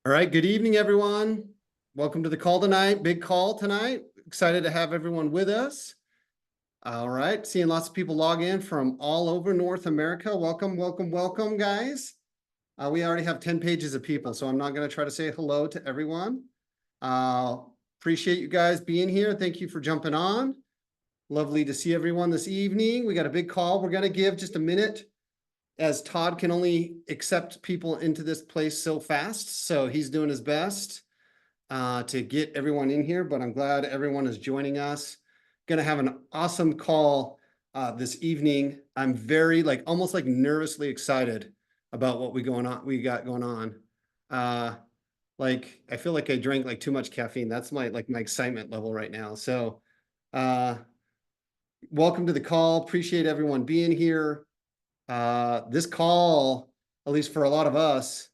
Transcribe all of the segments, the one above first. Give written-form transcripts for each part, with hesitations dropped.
All right, good evening, everyone. Welcome to the call tonight. Big call tonight. Excited to have everyone with us. All right, seeing lots of people log in from all over North America. Welcome, welcome, welcome, guys. We already have 10 pages of people, so I'm not going to try to say hello to everyone. Appreciate you guys being here. Thank you for jumping on. Lovely to see everyone this evening. We got a big call. We're going to give just a minute, as Todd can only accept people into this place so fast, so he's doing his best to get everyone in here, but I'm glad everyone is joining us. Gonna have an awesome call this evening. I'm very almost nervously excited about what we got going on. I feel like I drank too much caffeine. That's my my excitement level right now. So welcome to the call. Appreciate everyone being here. This call, at least for a lot of us,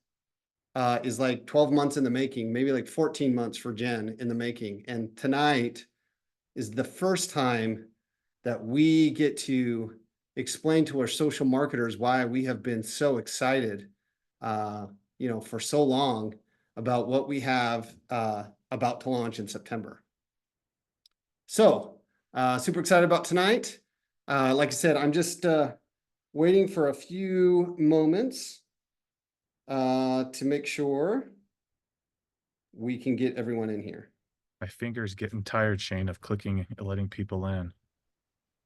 is like 12 months in the making, maybe like 14 months for Jen in the making. And tonight is the first time that we get to explain to our social marketers why we have been so excited, for so long about what we have about to launch in September. So super excited about tonight. Like I said, I'm just waiting for a few moments to make sure we can get everyone in here. My finger's getting tired, Shane, of clicking and letting people in.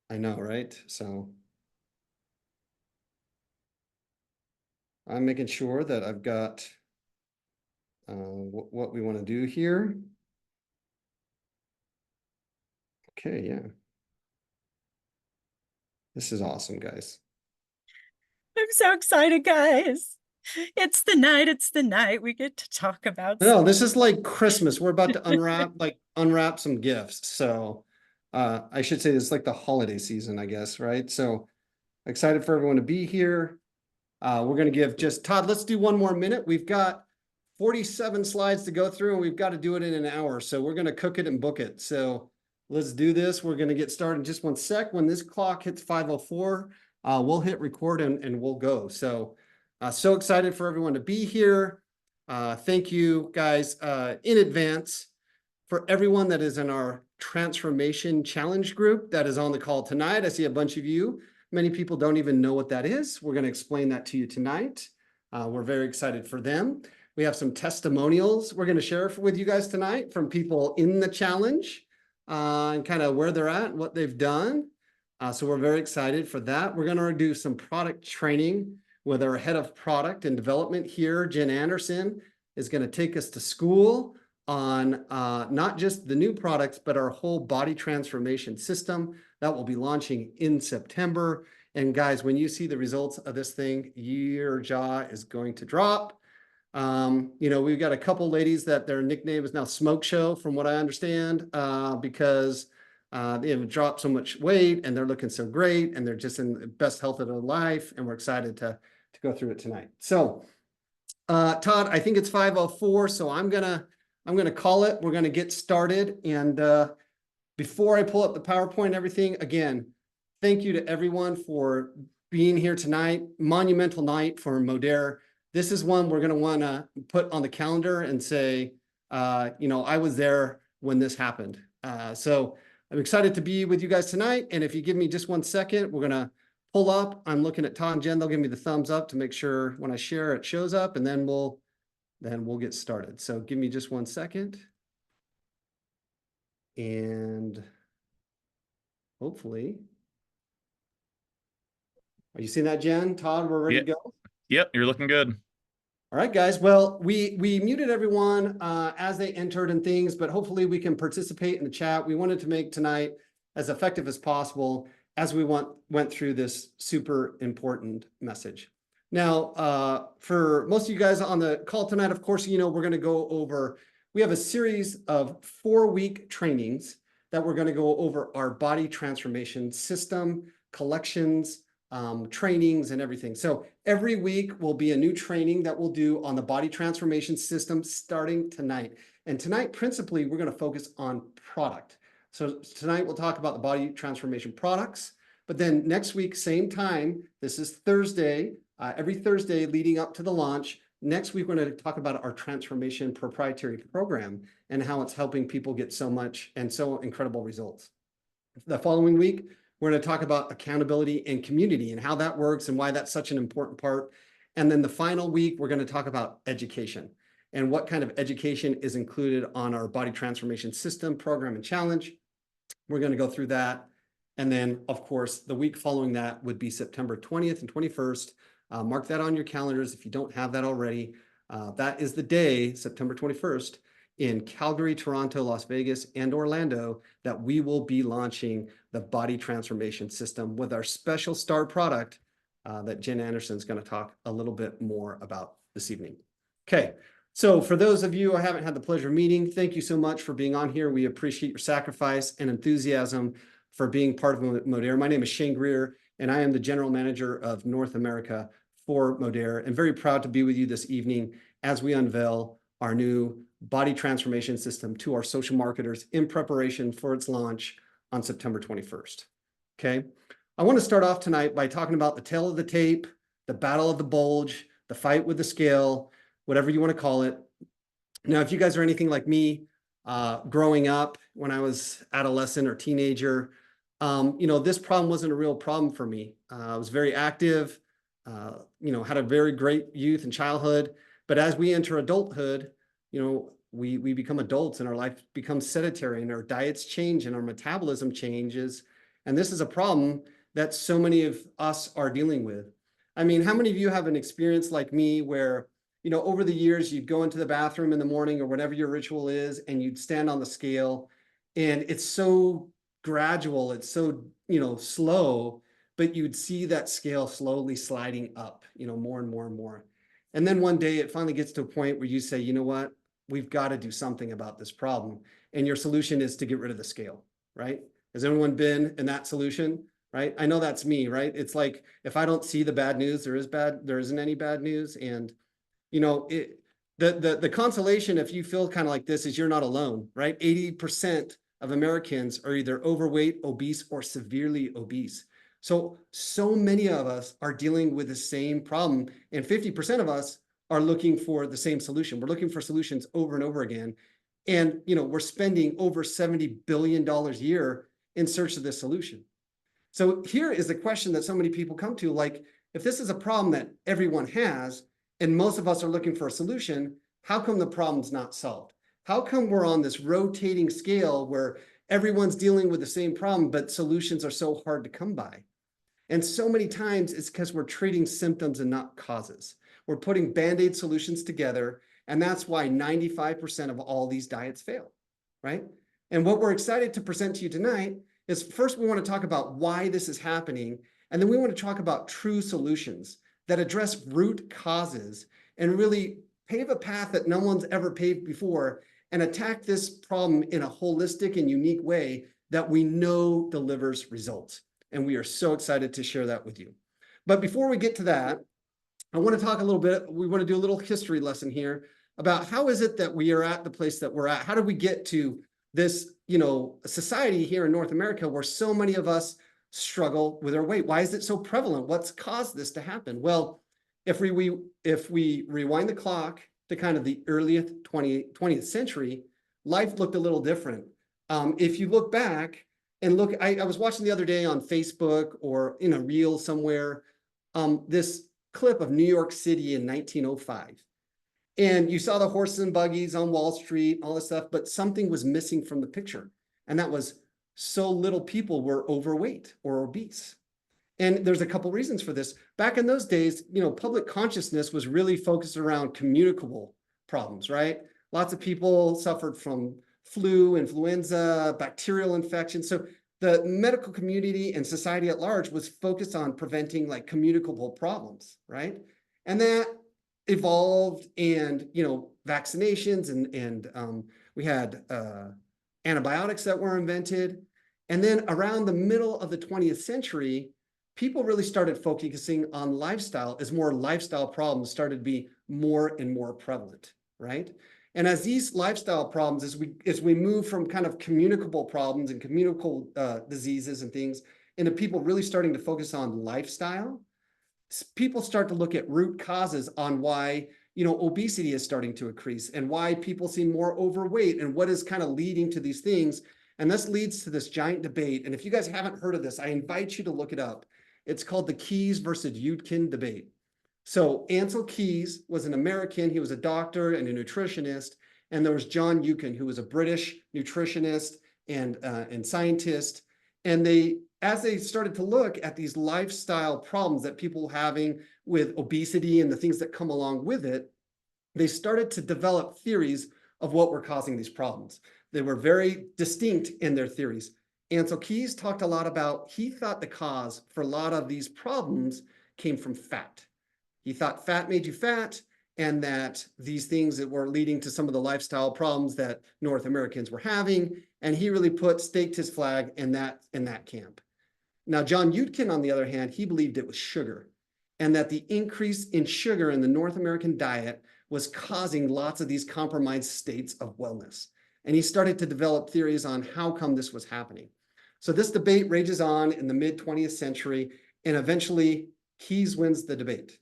I know, right? So I'm making sure that I've got what we want to do here. Okay, yeah. This is awesome, guys. I'm so excited, guys. It's the night. It's the night. We get to talk about No, this is like Christmas. We're about to unwrap some gifts. So I should say it's like the holiday season, I guess, right? So excited for everyone to be here. We're going to give just Todd, let's do one more minute. We've got 47 slides to go through and we've got to do it in an hour. So we're going to cook it and book it. So let's do this. We're going to get started in just one sec. When this clock hits 5:04, we'll hit record and we'll go. So so excited for everyone to be here. Thank you guys in advance for everyone that is in our transformation challenge group that is on the call tonight. I see a bunch of you. Many people don't even know what that is. We're going to explain that to you tonight. We're very excited for them. We have some testimonials we're going to share with you guys tonight from people in the challenge and kind of where they're at, what they've done. So we're very excited for that. We're going to do some product training with our head of product and development here, Jen Anderson, is going to take us to school on not just the new products, but our whole body transformation system that will be launching in September. And guys, when you see the results of this thing, your jaw is going to drop. We've got a couple ladies that their nickname is now Smoke Show, from what I understand, because they have dropped so much weight and they're looking so great and they're just in the best health of their life. And we're excited to go through it tonight. So Todd, I think it's 5:04, so I'm gonna call it. We're gonna get started. And before I pull up the PowerPoint and everything, again, thank you to everyone for being here tonight. Monumental night for Modere. This is one we're gonna wanna put on the calendar and say, I was there when this happened. So I'm excited to be with you guys tonight. And if you give me just one second, we're gonna pull up. I'm looking at Todd and Jen. They'll give me the thumbs up to make sure when I share it shows up, and then we'll get started. So give me just one second. And hopefully, are you seeing that, Jen? Todd, we're ready to go? Yep, you're looking good. All right, guys. Well, we muted everyone as they entered and things, but hopefully we can participate in the chat. We wanted to make tonight as effective as possible as we went through this super important message. Now, for most of you guys on the call tonight, of course, we're going to go over, we have a series of 4-week trainings that we're going to go over our body transformation system, collections, trainings, and everything. So every week will be a new training that we'll do on the body transformation system starting tonight. And tonight, principally, we're going to focus on product. So tonight we'll talk about the body transformation products, but then next week, same time, this is Thursday, every Thursday leading up to the launch, Next week, we're going to talk about our transformation proprietary program and how it's helping people get so much and so incredible results. The following week, we're going to talk about accountability and community and how that works and why that's such an important part. And then the final week, we're going to talk about education and what kind of education is included on our body transformation system, program, and challenge. We're going to go through that. And then, of course, the week following that would be September 20th and 21st. Mark that on your calendars if you don't have that already. That is the day, September 21st, in Calgary, Toronto, Las Vegas, and Orlando, that we will be launching the body transformation system with our special star product that Jen Anderson is going to talk a little bit more about this evening. Okay, so for those of you I haven't had the pleasure of meeting, thank you so much for being on here. We appreciate your sacrifice and enthusiasm for being part of Modere. My name is Shane Greer, and I am the General Manager of North America for Modere, and very proud to be with you this evening as we unveil our new body transformation system to our social marketers in preparation for its launch on September 21st. Okay, I want to start off tonight by talking about the tale of the tape, the battle of the bulge, the fight with the scale, whatever you want to call it. Now, if you guys are anything like me, growing up when I was adolescent or teenager, this problem wasn't a real problem for me. I was very active, had a very great youth and childhood. But as we enter adulthood, we become adults and our life becomes sedentary and our diets change and our metabolism changes. And this is a problem that so many of us are dealing with. I mean, how many of you have an experience like me where, over the years, you'd go into the bathroom in the morning or whatever your ritual is, and you'd stand on the scale, and it's so gradual, it's so, slow, but you'd see that scale slowly sliding up, more and more and more. And then one day it finally gets to a point where you say, you know what, we've got to do something about this problem. And your solution is to get rid of the scale, right? Has anyone been in that solution, right? I know that's me, right? It's like, if I don't see the bad news, there isn't any bad news. And, the consolation, if you feel kind of like this, is you're not alone, right? 80% of Americans are either overweight, obese, or severely obese. So many of us are dealing with the same problem, and 50% of us are looking for the same solution. We're looking for solutions over and over again. And, we're spending over $70 billion a year in search of this solution. So here is the question that so many people come to, like, if this is a problem that everyone has, and most of us are looking for a solution, how come the problem's not solved? How come we're on this rotating scale where everyone's dealing with the same problem, but solutions are so hard to come by? And so many times it's because we're treating symptoms and not causes. We're putting Band-Aid solutions together, and that's why 95% of all these diets fail, right? And what we're excited to present to you tonight is, first, we want to talk about why this is happening, and then we want to talk about true solutions that address root causes and really pave a path that no one's ever paved before and attack this problem in a holistic and unique way that we know delivers results. And we are so excited to share that with you. But before we get to that, I want to talk a little bit, we want to do a little history lesson here about how is it that we are at the place that we're at? How did we get to this, society here in North America where so many of us struggle with our weight? Why is it so prevalent? What's caused this to happen? Well, if we rewind the clock to kind of the earliest 20th century, life looked a little different. If you look back and look, I was watching the other day on Facebook or in a reel somewhere, this clip of New York City in 1905. And you saw the horses and buggies on Wall Street, all this stuff, but something was missing from the picture. And that was so little people were overweight or obese. And there's a couple reasons for this. Back in those days, public consciousness was really focused around communicable problems, right? Lots of people suffered from flu, influenza, bacterial infections. So the medical community and society at large was focused on preventing like communicable problems, right? And that evolved, and vaccinations and we had antibiotics that were invented. And then around the middle of the 20th century, people really started focusing on lifestyle as more lifestyle problems started to be more and more prevalent, right? And as these lifestyle problems, as we move from kind of communicable problems and communicable diseases and things into people really starting to focus on lifestyle, people start to look at root causes on why obesity is starting to increase and why people seem more overweight and what is kind of leading to these things. And this leads to this giant debate. And if you guys haven't heard of this, I invite you to look it up. It's called the Keys versus Yudkin debate. So Ansel Keys was an American. He was a doctor and a nutritionist. And there was John Yudkin, who was a British nutritionist and scientist. And as they started to look at these lifestyle problems that people were having with obesity and the things that come along with it, they started to develop theories of what were causing these problems. They were very distinct in their theories. Ansel Keys talked a lot about, he thought the cause for a lot of these problems came from fat. He thought fat made you fat, and that these things that were leading to some of the lifestyle problems that North Americans were having. And he really staked his flag in that camp. Now, John Yudkin, on the other hand, he believed it was sugar, and that the increase in sugar in the North American diet was causing lots of these compromised states of wellness. And he started to develop theories on how come this was happening. So this debate rages on in the mid-20th century, and eventually Keys wins the debate.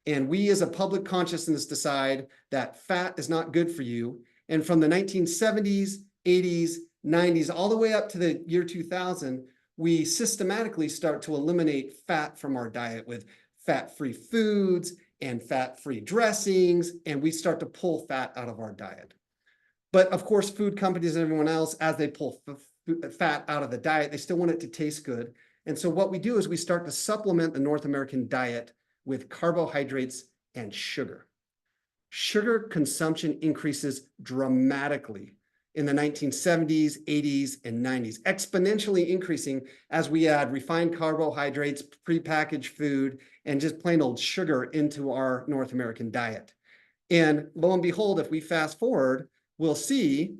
And we as a public consciousness decide that fat is not good for you. And from the 1970s, 80s, 90s, all the way up to the year 2000, we systematically start to eliminate fat from our diet with fat-free foods and fat-free dressings, and we start to pull fat out of our diet. But of course, food companies and everyone else, as they pull fat out of the diet, they still want it to taste good. And so what we do is we start to supplement the North American diet with carbohydrates and sugar. Sugar consumption increases dramatically in the 1970s, 80s, and 90s, exponentially increasing as we add refined carbohydrates, prepackaged food, and just plain old sugar into our North American diet. And lo and behold, if we fast forward, we'll see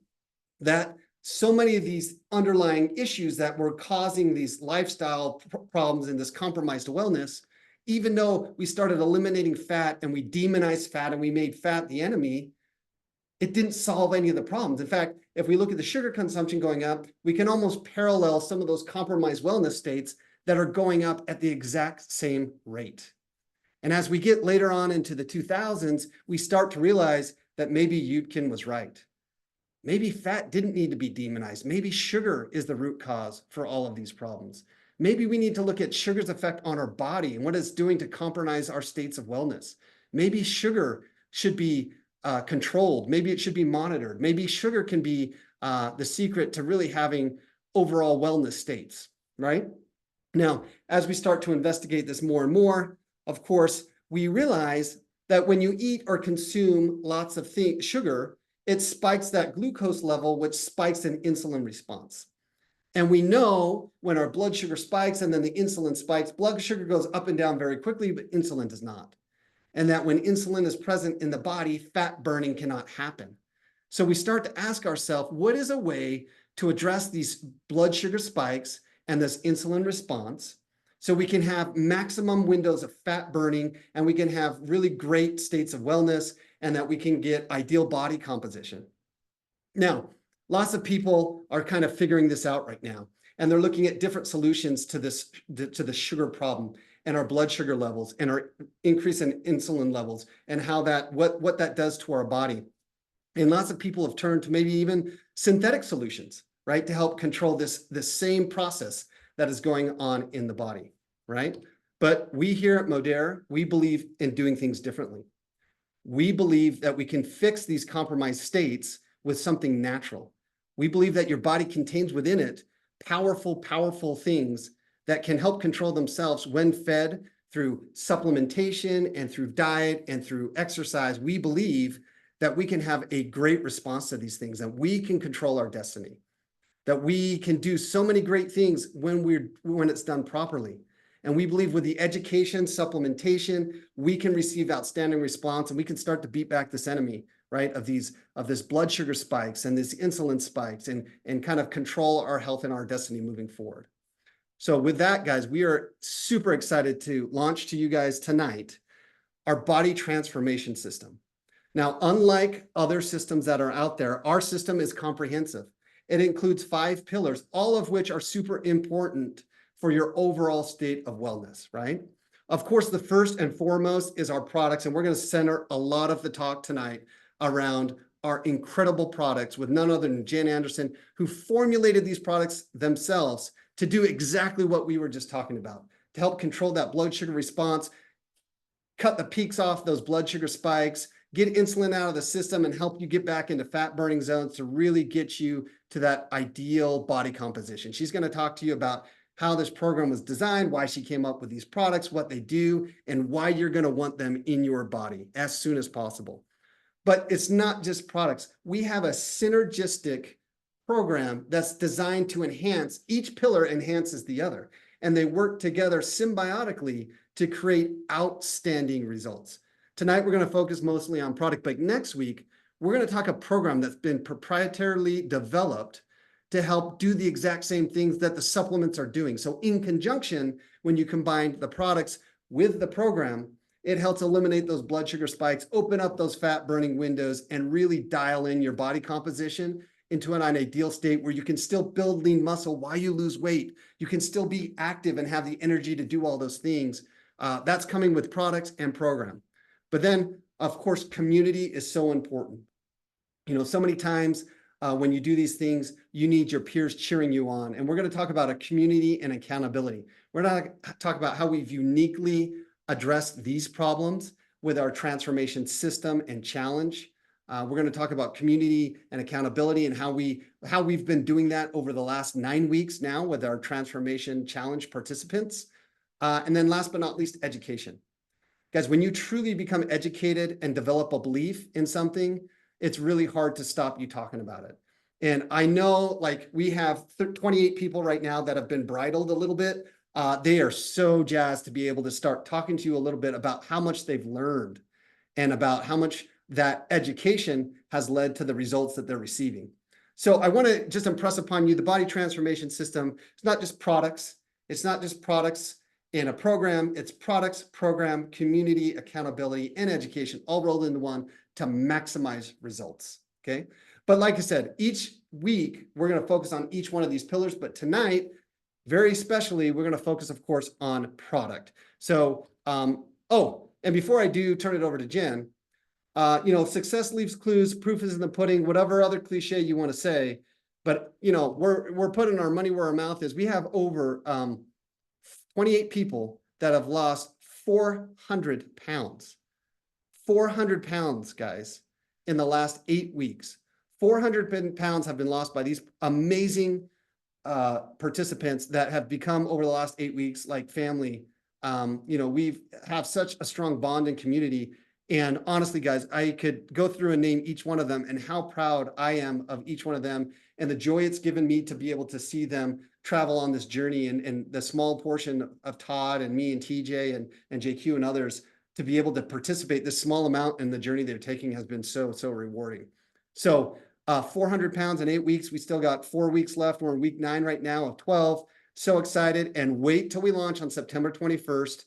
that so many of these underlying issues that were causing these lifestyle problems and this compromised wellness, even though we started eliminating fat and we demonized fat and we made fat the enemy, it didn't solve any of the problems. In fact, if we look at the sugar consumption going up, we can almost parallel some of those compromised wellness states that are going up at the exact same rate. And as we get later on into the 2000s, we start to realize that maybe Yudkin was right. Maybe fat didn't need to be demonized. Maybe sugar is the root cause for all of these problems. Maybe we need to look at sugar's effect on our body and what it's doing to compromise our states of wellness. Maybe sugar should be controlled. Maybe it should be monitored. Maybe sugar can be the secret to really having overall wellness states, right? Now, as we start to investigate this more and more, of course, we realize that when you eat or consume lots of sugar, it spikes that glucose level, which spikes an insulin response. And we know when our blood sugar spikes and then the insulin spikes, blood sugar goes up and down very quickly, but insulin does not. And that when insulin is present in the body, fat burning cannot happen. So we start to ask ourselves, what is a way to address these blood sugar spikes and this insulin response so we can have maximum windows of fat burning and we can have really great states of wellness and that we can get ideal body composition? Now, lots of people are kind of figuring this out right now, and they're looking at different solutions to the sugar problem and our blood sugar levels and our increase in insulin levels and how what that does to our body. And lots of people have turned to maybe even synthetic solutions, right, to help control this same process that is going on in the body, right? But we here at Modere, we believe in doing things differently. We believe that we can fix these compromised states with something natural. We believe that your body contains within it powerful, powerful things that can help control themselves when fed through supplementation and through diet and through exercise. We believe that we can have a great response to these things, and we can control our destiny, that we can do so many great things when it's done properly. And we believe with the education, supplementation, we can receive outstanding response and we can start to beat back this enemy, right, of this blood sugar spikes and these insulin spikes and kind of control our health and our destiny moving forward. So with that, guys, we are super excited to launch to you guys tonight our body transformation system. Now, unlike other systems that are out there, our system is comprehensive. It includes 5 pillars, all of which are super important for your overall state of wellness, right? Of course, the first and foremost is our products, and we're going to center a lot of the talk tonight around our incredible products with none other than Jen Anderson, who formulated these products themselves to do exactly what we were just talking about, to help control that blood sugar response, cut the peaks off those blood sugar spikes, get insulin out of the system, and help you get back into fat burning zones to really get you to that ideal body composition. She's going to talk to you about how this program was designed, why she came up with these products, what they do, and why you're going to want them in your body as soon as possible. But it's not just products. We have a synergistic program that's designed to enhance, each pillar enhances the other, and they work together symbiotically to create outstanding results. Tonight, we're going to focus mostly on product, but next week, we're going to talk a program that's been proprietarily developed to help do the exact same things that the supplements are doing. So in conjunction, when you combine the products with the program, it helps eliminate those blood sugar spikes, open up those fat burning windows, and really dial in your body composition into an ideal state where you can still build lean muscle while you lose weight. You can still be active and have the energy to do all those things. That's coming with products and program. But then, of course, community is so important. You know, so many times when you do these things, you need your peers cheering you on. And we're going to talk about a community and accountability. We're not going to talk about how we've uniquely addressed these problems with our transformation system and challenge. We're going to talk about community and accountability and how we've been doing that over the last 9 weeks now with our transformation challenge participants. And then last but not least, education. Guys, when you truly become educated and develop a belief in something, it's really hard to stop you talking about it. And I know, like, we have 28 people right now that have been bridled a little bit. They are so jazzed to be able to start talking to you a little bit about how much they've learned and about how much that education has led to the results that they're receiving. So I want to just impress upon you the body transformation system. It's not just products. It's not just products in a program. It's products, program, community, accountability, and education all rolled into one to maximize results. Okay. But like I said, each week we're going to focus on each one of these pillars. But tonight, very especially, we're going to focus, of course, on product. So, and before I do turn it over to Jen, you know, success leaves clues, proof is in the pudding, whatever other cliche you want to say. But, you know, we're putting our money where our mouth is. We have over 28 people that have lost 400 pounds. 400 pounds, guys, in the last 8 weeks. 400 pounds have been lost by these amazing participants that have become over the last 8 weeks like family. You know, we have such a strong bond and community. And honestly, guys, I could go through and name each one of them and how proud I am of each one of them and the joy it's given me to be able to see them travel on this journey, and the small portion of Todd and me and TJ and JQ and others to be able to participate this small amount in the journey they're taking has been so rewarding. So 400 pounds in 8 weeks. We still got 4 weeks left. We're in week 9 right now of 12. So excited, and wait till we launch on September 21st.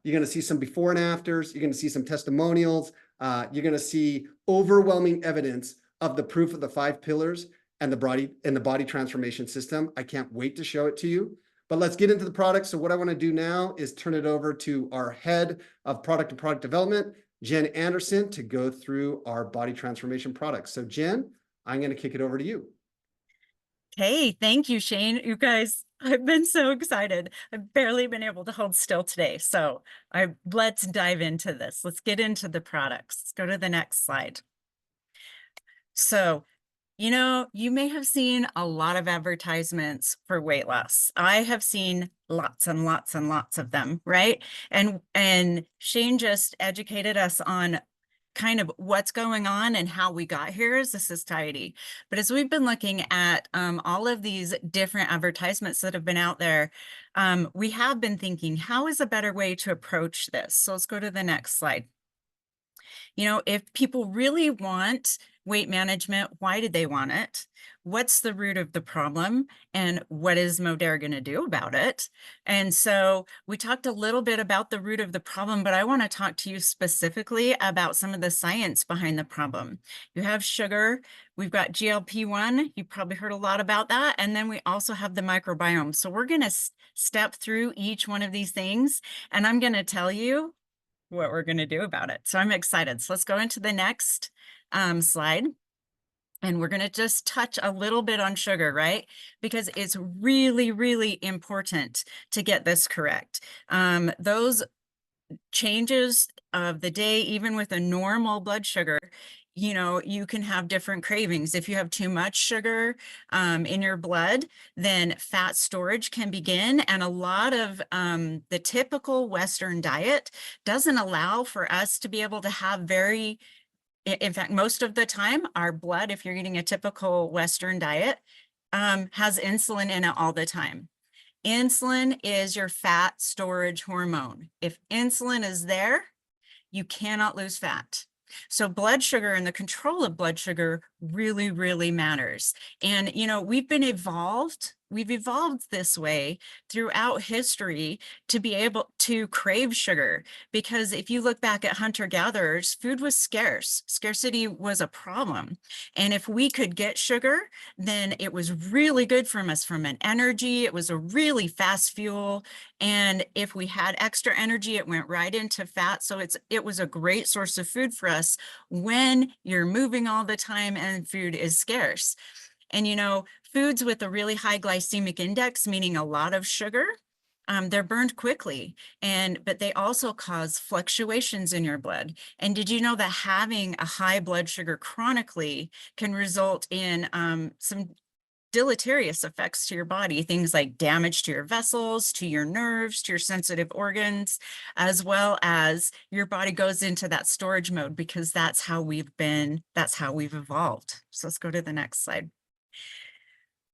You're going to see some before and afters. You're going to see some testimonials. You're going to see overwhelming evidence of the proof of the 5 pillars and the body transformation system. I can't wait to show it to you. But let's get into the product. So what I want to do now is turn it over to our head of product and product development, Jen Anderson, to go through our body transformation products. So Jen, I'm going to kick it over to you. Hey, thank you, Shane. You guys, I've been so excited. I've barely been able to hold still today. So let's dive into this. Let's get into the products. Let's go to the next slide. So, you know, you may have seen a lot of advertisements for weight loss. I have seen lots and lots and lots of them, right? And Shane just educated us on kind of what's going on and how we got here as a society. But as we've been looking at all of these different advertisements that have been out there, we have been thinking, how is a better way to approach this? So let's go to the next slide. You know, if people really want weight management, why did they want it? What's the root of the problem? And what is Modere going to do about it? And so we talked a little bit about the root of the problem, but I want to talk to you specifically about some of the science behind the problem. You have sugar, we've got GLP-1, you probably heard a lot about that, and then we also have the microbiome. So we're going to step through each one of these things, and I'm going to tell you what we're going to do about it. So I'm excited. So let's go into the next slide. And we're going to just touch a little bit on sugar, right? Because it's really, really important to get this correct. Those changes of the day, even with a normal blood sugar, you know, you can have different cravings. If you have too much sugar in your blood, then fat storage can begin. And a lot of the typical Western diet doesn't allow for us to be able to have very, in fact, most of the time, our blood, if you're eating a typical Western diet, has insulin in it all the time. Insulin is your fat storage hormone. If insulin is there, you cannot lose fat. So blood sugar and the control of blood sugar really, really matters. And, you know, we've evolved this way throughout history to be able to crave sugar. Because if you look back at hunter-gatherers, food was scarce. Scarcity was a problem. And if we could get sugar, then it was really good from us from an energy. It was a really fast fuel. And if we had extra energy, it went right into fat. So it was a great source of food for us when you're moving all the time and food is scarce. And, you know, foods with a really high glycemic index, meaning a lot of sugar, they're burned quickly, but they also cause fluctuations in your blood. And did you know that having a high blood sugar chronically can result in some deleterious effects to your body, things like damage to your vessels, to your nerves, to your sensitive organs, as well as your body goes into that storage mode, because that's how we've evolved. So let's go to the next slide.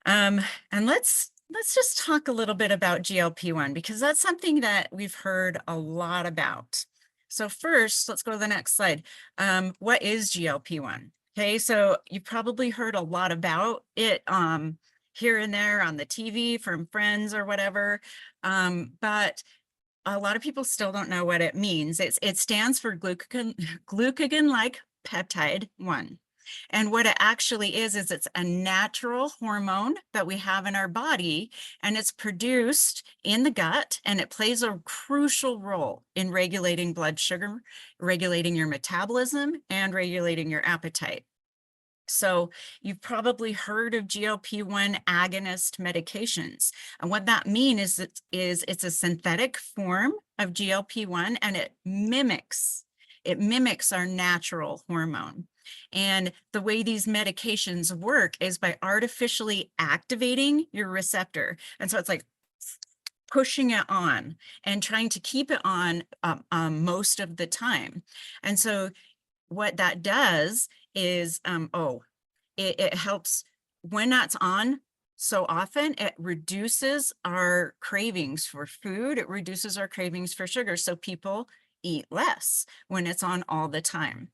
And let's just talk a little bit about GLP-1, because that's something that we've heard a lot about. So first, let's go to the next slide. What is GLP-1? Okay, so you probably heard a lot about it here and there on the TV from friends or whatever, but a lot of people still don't know what it means. It stands for glucagon-like peptide 1. And what it actually is it's a natural hormone that we have in our body, and it's produced in the gut, and it plays a crucial role in regulating blood sugar, regulating your metabolism, and regulating your appetite. So you've probably heard of GLP-1 agonist medications. And what that means is it's a synthetic form of GLP-1, and it mimics our natural hormone. And the way these medications work is by artificially activating your receptor. And so it's like pushing it on and trying to keep it on most of the time. And so what that does is, it helps when that's on so often, it reduces our cravings for food. It reduces our cravings for sugar. So people eat less when it's on all the time.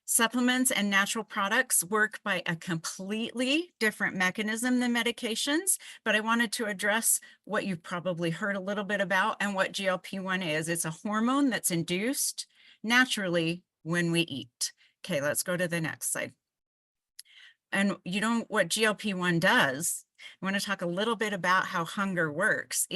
Supplements and natural products work by a completely different mechanism than medications, but I wanted to address what you've probably heard a little bit about and what GLP-1 is. It's a hormone that's induced naturally when we eat. Okay, let's go to the next slide. And you know what GLP-1 does? I want to talk a little bit about how hunger works.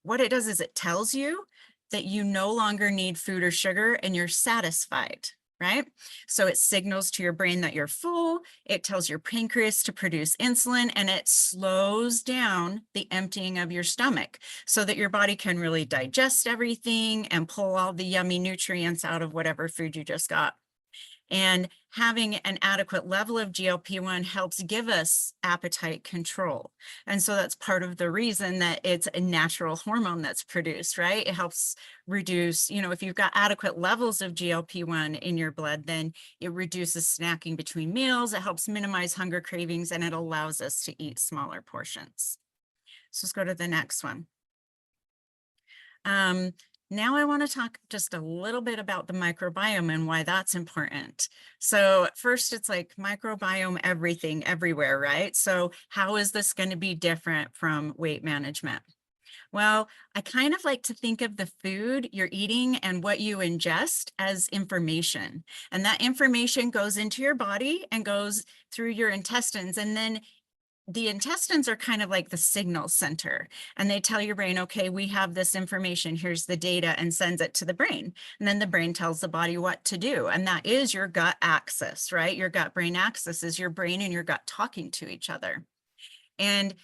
What it does is it tells you that you no longer need food or sugar and you're satisfied, right? So it signals to your brain that you're full, it tells your pancreas to produce insulin, and it slows down the emptying of your stomach so that your body can really digest everything and pull all the yummy nutrients out of whatever food you just got. And having an adequate level of GLP-1 helps give us appetite control. And so that's part of the reason that it's a natural hormone that's produced, right? It helps reduce, you know, if you've got adequate levels of GLP-1 in your blood, then it reduces snacking between meals, it helps minimize hunger cravings, and it allows us to eat smaller portions. So let's go to the next one. Now I want to talk just a little bit about the microbiome and why that's important. So first, it's like microbiome everything, everywhere, right? So how is this going to be different from weight management? Well, I kind of like to think of the food you're eating and what you ingest as information. And that information goes into your body and goes through your intestines. And then the intestines are kind of like the signal center, and they tell your brain, okay, we have this information, here's the data, and sends it to the brain. And then the brain tells the body what to do. And that is your gut axis, right? Your gut brain axis is your brain and your gut talking to each other. And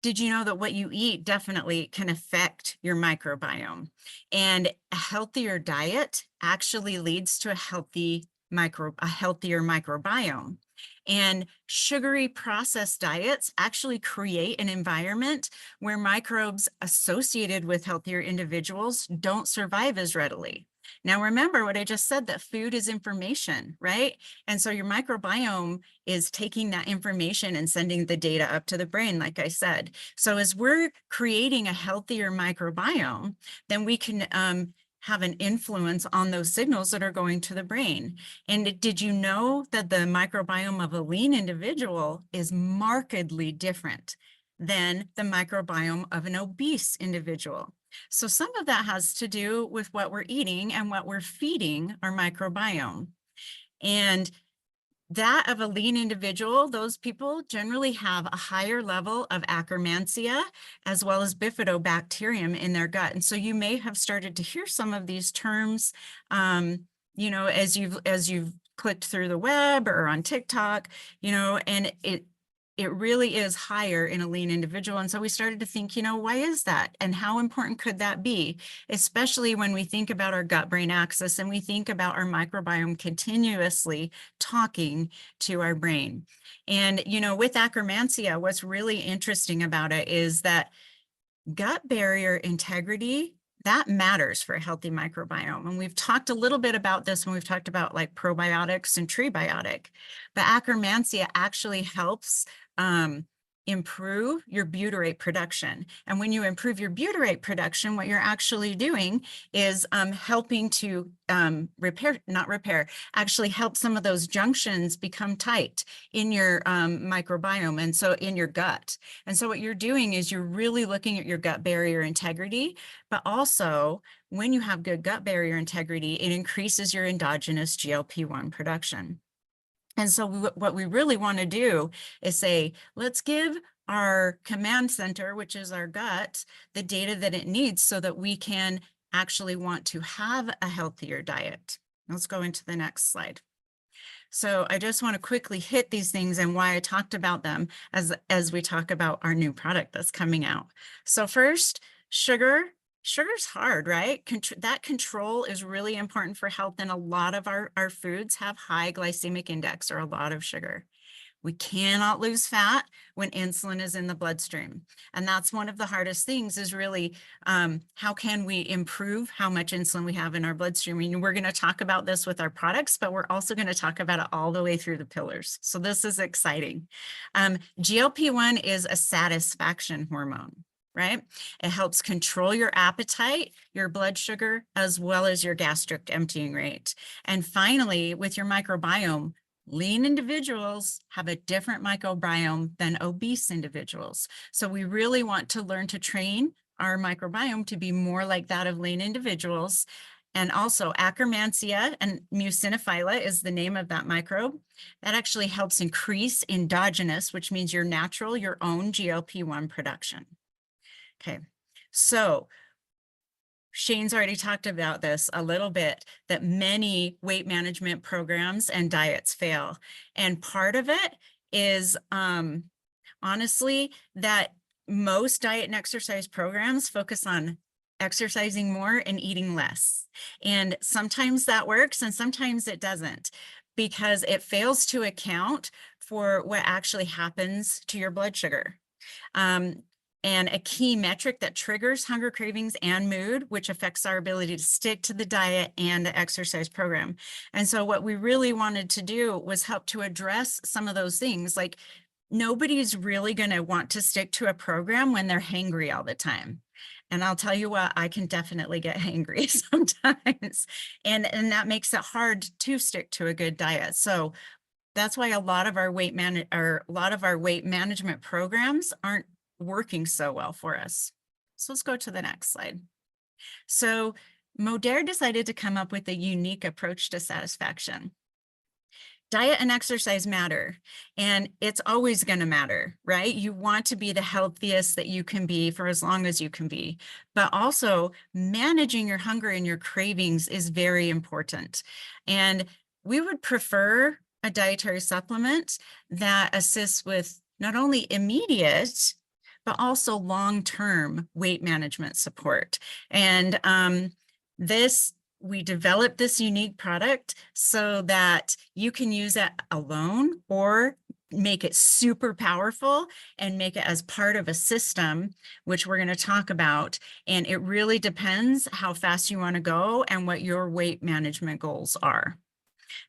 did you know that what you eat definitely can affect your microbiome? And a healthier diet actually leads to a healthier microbiome. And sugary processed diets actually create an environment where microbes associated with healthier individuals don't survive as readily. Now, remember what I just said, that food is information, right? And so your microbiome is taking that information and sending the data up to the brain, like I said. So as we're creating a healthier microbiome, then we can have an influence on those signals that are going to the brain. And did you know that the microbiome of a lean individual is markedly different than the microbiome of an obese individual? So some of that has to do with what we're eating and what we're feeding our microbiome. And that of a lean individual, those people generally have a higher level of Akkermansia as well as bifidobacterium in their gut. And so you may have started to hear some of these terms, you know, as you've clicked through the web or on TikTok, you know, and it really is higher in a lean individual. And so we started to think, you know, why is that? And how important could that be? Especially when we think about our gut-brain axis and we think about our microbiome continuously talking to our brain. And, you know, with Akkermansia, what's really interesting about it is that gut barrier integrity, that matters for a healthy microbiome. And we've talked a little bit about this when we've talked about like probiotics and prebiotic, but Akkermansia actually helps improve your butyrate production. And when you improve your butyrate production, what you're actually doing is helping to actually help some of those junctions become tight in your microbiome, and so in your gut. And so what you're doing is you're really looking at your gut barrier integrity, but also when you have good gut barrier integrity, it increases your endogenous GLP-1 production. And so what we really want to do is say, let's give our command center, which is our gut, the data that it needs so that we can actually want to have a healthier diet. Let's go into the next slide. So I just want to quickly hit these things and why I talked about them as we talk about our new product that's coming out. So first, sugar. Sugar's hard, right? That control is really important for health, and a lot of our foods have high glycemic index or a lot of sugar. We cannot lose fat when insulin is in the bloodstream. And that's one of the hardest things is really how can we improve how much insulin we have in our bloodstream? And we're going to talk about this with our products, but we're also going to talk about it all the way through the pillars. So this is exciting. GLP-1 is a satisfaction hormone, right? It helps control your appetite, your blood sugar, as well as your gastric emptying rate. And finally, with your microbiome, lean individuals have a different microbiome than obese individuals. So we really want to learn to train our microbiome to be more like that of lean individuals. And also Akkermansia and muciniphila is the name of that microbe. That actually helps increase endogenous, which means your natural, your own GLP-1 production. Okay, so Shane's already talked about this a little bit, that many weight management programs and diets fail. And part of it is honestly that most diet and exercise programs focus on exercising more and eating less. And sometimes that works and sometimes it doesn't, because it fails to account for what actually happens to your blood sugar. And a key metric that triggers hunger, cravings, and mood, which affects our ability to stick to the diet and the exercise program. And so what we really wanted to do was help to address some of those things. Like, nobody's really going to want to stick to a program when they're hangry all the time, And I'll tell you what, I can definitely get hangry sometimes. And that makes it hard to stick to a good diet. So that's why a lot of our weight management programs aren't working so well for us. So let's go to the next slide. So Modere decided to come up with a unique approach to satisfaction. Diet and exercise matter, and it's always going to matter, right? You want to be the healthiest that you can be for as long as you can be, but also managing your hunger and your cravings is very important. And we would prefer a dietary supplement that assists with not only immediate, but also long-term weight management support. And we developed this unique product so that you can use it alone or make it super powerful and make it as part of a system, which we're going to talk about. And it really depends how fast you want to go and what your weight management goals are.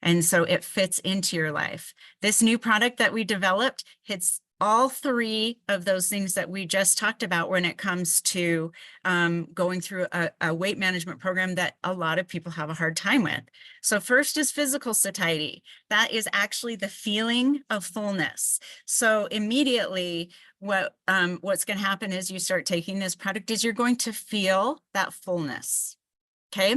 And so it fits into your life. This new product that we developed hits all three of those things that we just talked about when it comes to going through a weight management program that a lot of people have a hard time with. So first is physical satiety. That is actually the feeling of fullness. So immediately what's going to happen is you start taking this product is you're going to feel that fullness. Okay,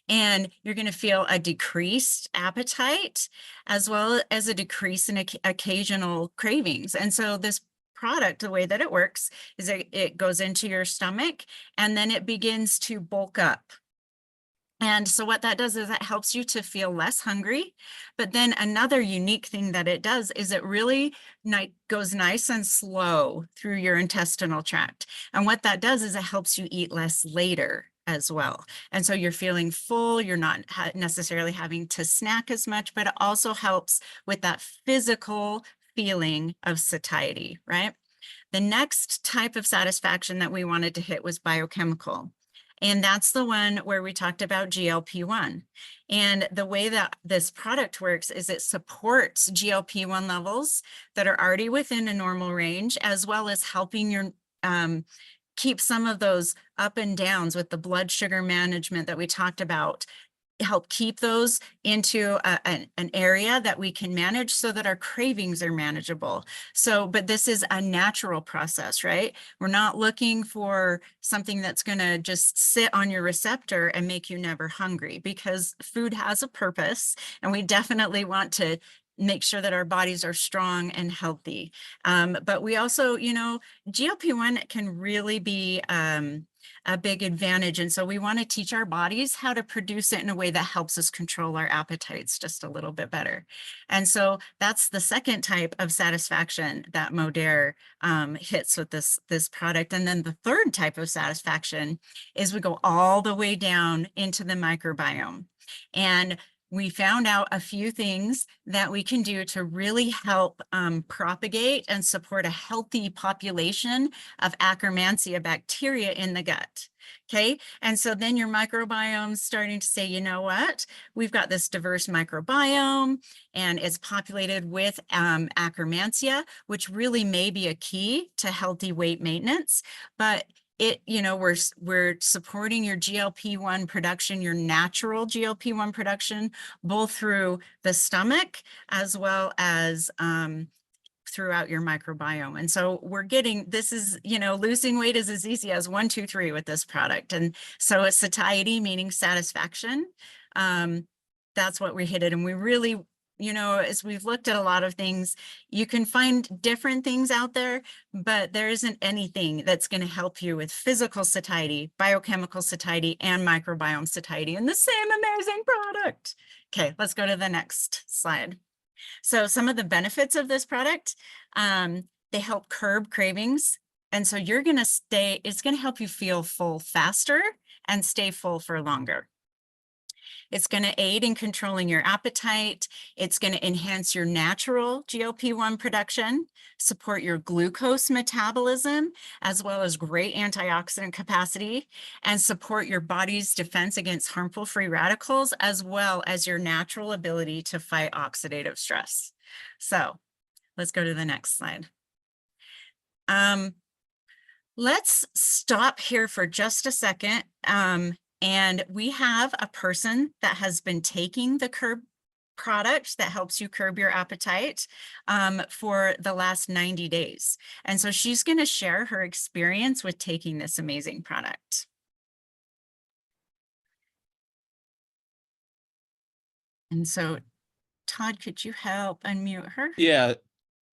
and you're going to feel a decreased appetite as well as a decrease in occasional cravings. And so this product, the way that it works is it goes into your stomach and then it begins to bulk up. And so what that does is it helps you to feel less hungry. But then another unique thing that it does is it really goes nice and slow through your intestinal tract. And what that does is it helps you eat less later as well. And so you're feeling full, you're not necessarily having to snack as much, but it also helps with that physical feeling of satiety, right? The next type of satisfaction that we wanted to hit was biochemical. And that's the one where we talked about GLP-1. And the way that this product works is it supports GLP-1 levels that are already within a normal range, as well as helping your keep some of those up and downs with the blood sugar management that we talked about, help keep those into an area that we can manage so that our cravings are manageable. So, but this is a natural process, right? We're not looking for something that's going to just sit on your receptor and make you never hungry, because food has a purpose, and we definitely want to make sure that our bodies are strong and healthy. But we also, GLP-1 can really be a big advantage. And so we want to teach our bodies how to produce it in a way that helps us control our appetites just a little bit better. And so that's the second type of satisfaction that Modere hits with this product. And then the third type of satisfaction is we go all the way down into the microbiome. And we found out a few things that we can do to really help propagate and support a healthy population of Akkermansia bacteria in the gut. Okay, and so then your microbiome's starting to say, you know what, we've got this diverse microbiome and it's populated with Akkermansia, which really may be a key to healthy weight maintenance. But we're supporting your GLP-1 production, your natural GLP-1 production, both through the stomach as well as throughout your microbiome. And so we're getting, this is, losing weight is as easy as 1, 2, 3 with this product. And so it's satiety, meaning satisfaction. That's what we hit it. And we really, as we've looked at a lot of things, you can find different things out there, but there isn't anything that's going to help you with physical satiety, biochemical satiety, and microbiome satiety in the same amazing product. Okay, let's go to the next slide. So some of the benefits of this product, they help curb cravings. And so you're going to it's going to help you feel full faster and stay full for longer. It's going to aid in controlling your appetite. It's going to enhance your natural GLP-1 production, support your glucose metabolism, as well as great antioxidant capacity, and support your body's defense against harmful free radicals, as well as your natural ability to fight oxidative stress. So let's go to the next slide. Let's stop here for just a second. And we have a person that has been taking the Curb product that helps you curb your appetite for the last 90 days. And so she's going to share her experience with taking this amazing product. And so, Todd, could you help unmute her? Yeah.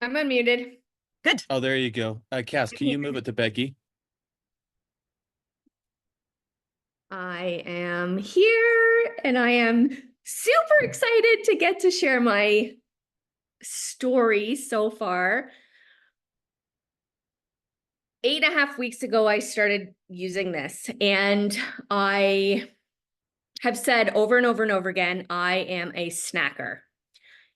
I'm unmuted. Good. Oh, there you go. Cass, can you move it to Becky? I am here and I am super excited to get to share my story so far. 8.5 weeks ago, I started using this, and I have said over and over and over again, I am a snacker.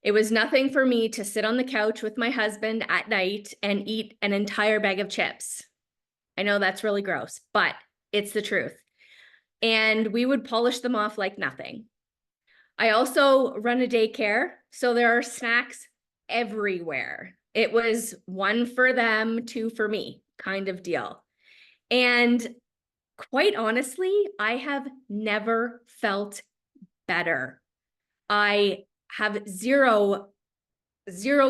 It was nothing for me to sit on the couch with my husband at night and eat an entire bag of chips. I know that's really gross, but it's the truth. And we would polish them off like nothing. I also run a daycare, so there are snacks everywhere. It was one for them, two for me kind of deal. And quite honestly, I have never felt better. I have zero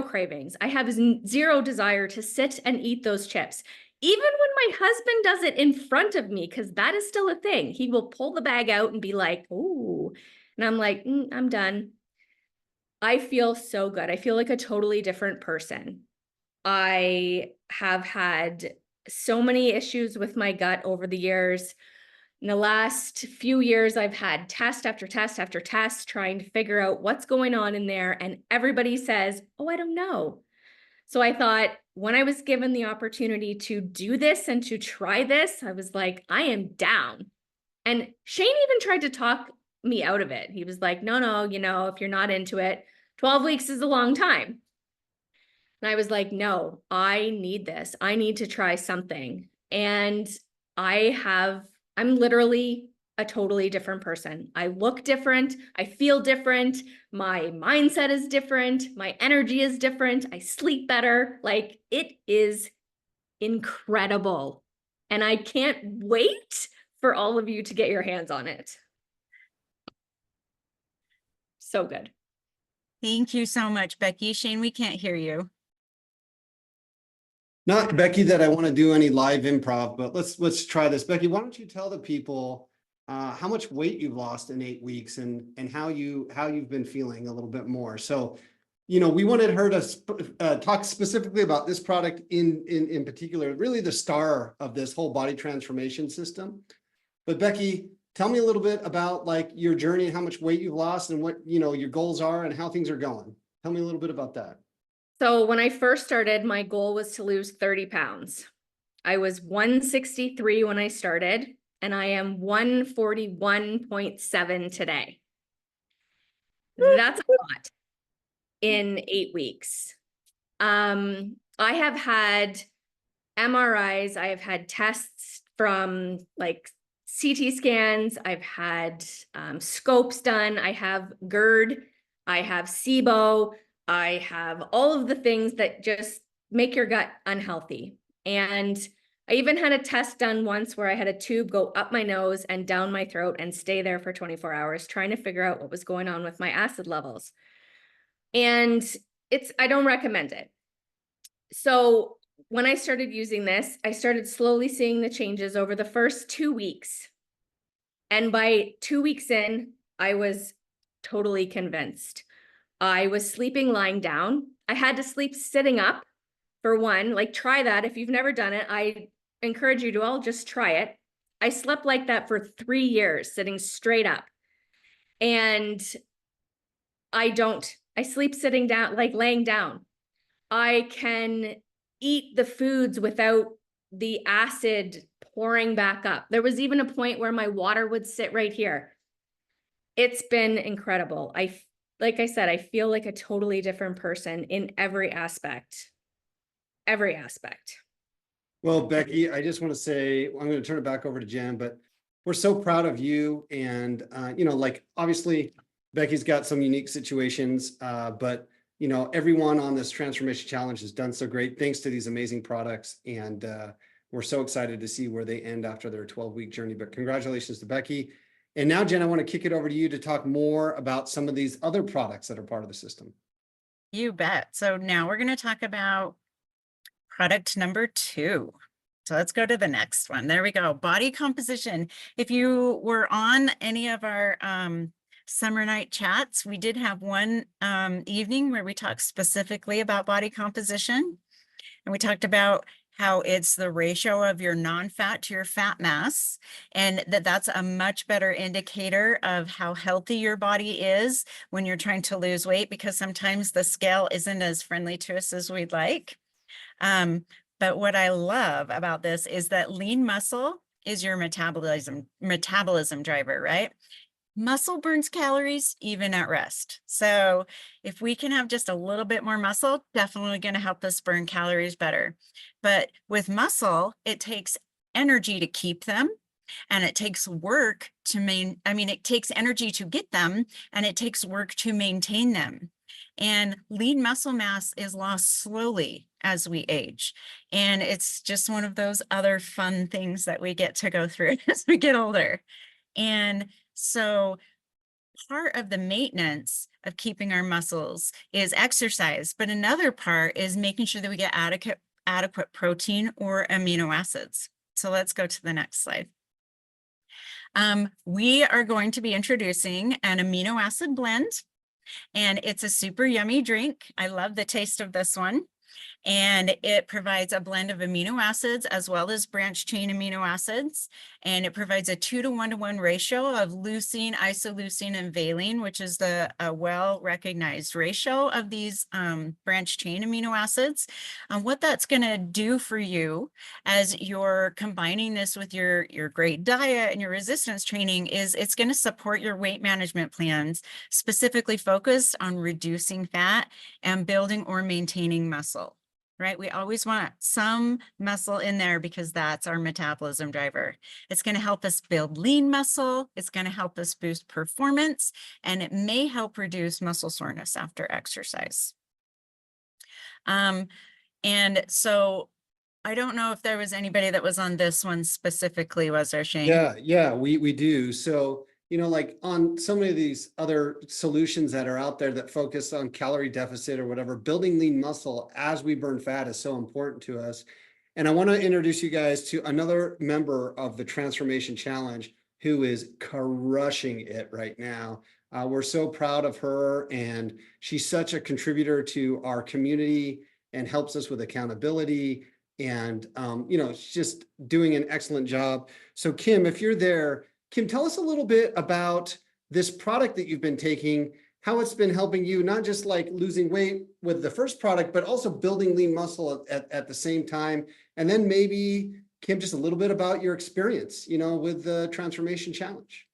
cravings. I have zero desire to sit and eat those chips. Even when my husband does it in front of me, because that is still a thing. He will pull the bag out and be like, "Ooh," and I'm like, I'm done. I feel so good. I feel like a totally different person. I have had so many issues with my gut over the years. In the last few years, I've had test after test after test trying to figure out what's going on in there. And everybody says, "Oh, I don't know." So I thought, when I was given the opportunity to do this and to try this, I was like, I am down. And Shane even tried to talk me out of it. He was like, no, if you're not into it, 12 weeks is a long time. And I was like, no, I need this. I need to try something. And I'm literally a totally different person. I look different. I feel different. My mindset is different. My energy is different. I sleep better. Like, it is incredible. And I can't wait for all of you to get your hands on it. So good. Thank you so much, Becky. Shane, we can't hear you. Not Becky that I want to do any live improv, but let's try this. Becky, why don't you tell the people how much weight you've lost in 8 weeks and how you've been feeling a little bit more. So, we wanted her to talk specifically about this product in particular, really the star of this whole body transformation system. But Becky, tell me a little bit about like your journey and how much weight you've lost and what your goals are and how things are going. Tell me a little bit about that. So when I first started, my goal was to lose 30 pounds. I was 163 when I started, and I am 141.7 today. That's a lot in 8 weeks. I have had MRIs, I have had tests from like CT scans, I've had scopes done, I have GERD, I have SIBO, I have all of the things that just make your gut unhealthy. And I even had a test done once where I had a tube go up my nose and down my throat and stay there for 24 hours, trying to figure out what was going on with my acid levels. And I don't recommend it. So when I started using this, I started slowly seeing the changes over the first 2 weeks. And by 2 weeks in, I was totally convinced. I was sleeping lying down. I had to sleep sitting up for one. Like, try that. If you've never done it, I encourage you to all just try it. I slept like that for 3 years, sitting straight up. And I sleep sitting down, like laying down. I can eat the foods without the acid pouring back up. There was even a point where my water would sit right here. It's been incredible. Like I said, I feel like a totally different person in every aspect. Every aspect. Well, Becky, I just want to say, I'm going to turn it back over to Jen, but we're so proud of you. And, like, obviously, Becky's got some unique situations, but, everyone on this transformation challenge has done so great thanks to these amazing products. And we're so excited to see where they end after their 12-week journey. But congratulations to Becky. And now, Jen, I want to kick it over to you to talk more about some of these other products that are part of the system. You bet. So now we're going to talk about product number 2. So let's go to the next one. There we go. Body composition. If you were on any of our summer night chats, we did have one evening where we talked specifically about body composition. And we talked about how it's the ratio of your non-fat to your fat mass, and that's a much better indicator of how healthy your body is when you're trying to lose weight, because sometimes the scale isn't as friendly to us as we'd like. But what I love about this is that lean muscle is your metabolism driver, right? Muscle burns calories even at rest. So if we can have just a little bit more muscle, definitely going to help us burn calories better. But with muscle, it takes energy to keep them, and it takes work to it takes energy to get them, and it takes work to maintain them. And lean muscle mass is lost slowly as we age. And it's just one of those other fun things that we get to go through as we get older. And so part of the maintenance of keeping our muscles is exercise, but another part is making sure that we get adequate protein or amino acids. So let's go to the next slide. We are going to be introducing an amino acid blend, and it's a super yummy drink. I love the taste of this one. And it provides a blend of amino acids as well as branched chain amino acids. And it provides a 2-to-1-to-1 ratio of leucine, isoleucine, and valine, which is a well-recognized ratio of these branched chain amino acids. What that's going to do for you as you're combining this with your great diet and your resistance training is it's going to support your weight management plans, specifically focused on reducing fat and building or maintaining muscle. Right? We always want some muscle in there because that's our metabolism driver. It's going to help us build lean muscle. It's going to help us boost performance, and it may help reduce muscle soreness after exercise. And so I don't know if there was anybody that was on this one specifically, was there, Shane? Yeah, we do. So, like on so many of these other solutions that are out there that focus on calorie deficit or whatever, building lean muscle as we burn fat is so important to us. And I want to introduce you guys to another member of the Transformation Challenge who is crushing it right now. We're so proud of her, and she's such a contributor to our community and helps us with accountability. And, she's just doing an excellent job. So Kim, if you're there, Kim, tell us a little bit about this product that you've been taking, how it's been helping you, not just like losing weight with the first product, but also building lean muscle at the same time. And then maybe, Kim, just a little bit about your experience, with the Transformation Challenge.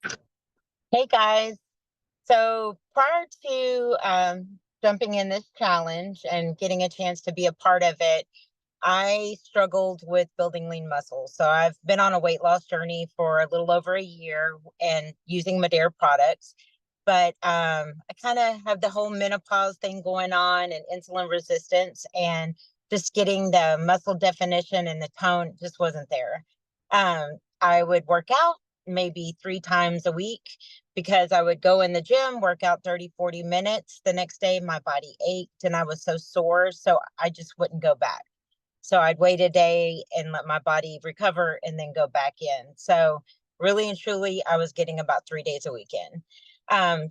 Hey guys. So prior to jumping in this challenge and getting a chance to be a part of it, I struggled with building lean muscle. So I've been on a weight loss journey for a little over a year and using Modere products. But I kind of have the whole menopause thing going on and insulin resistance, and just getting the muscle definition and the tone just wasn't there. I would work out maybe 3 times a week because I would go in the gym, work out 30-40 minutes. The next day, my body ached and I was so sore. So I just wouldn't go back. So I'd wait a day and let my body recover and then go back in. So really and truly, I was getting about 3 days a week in.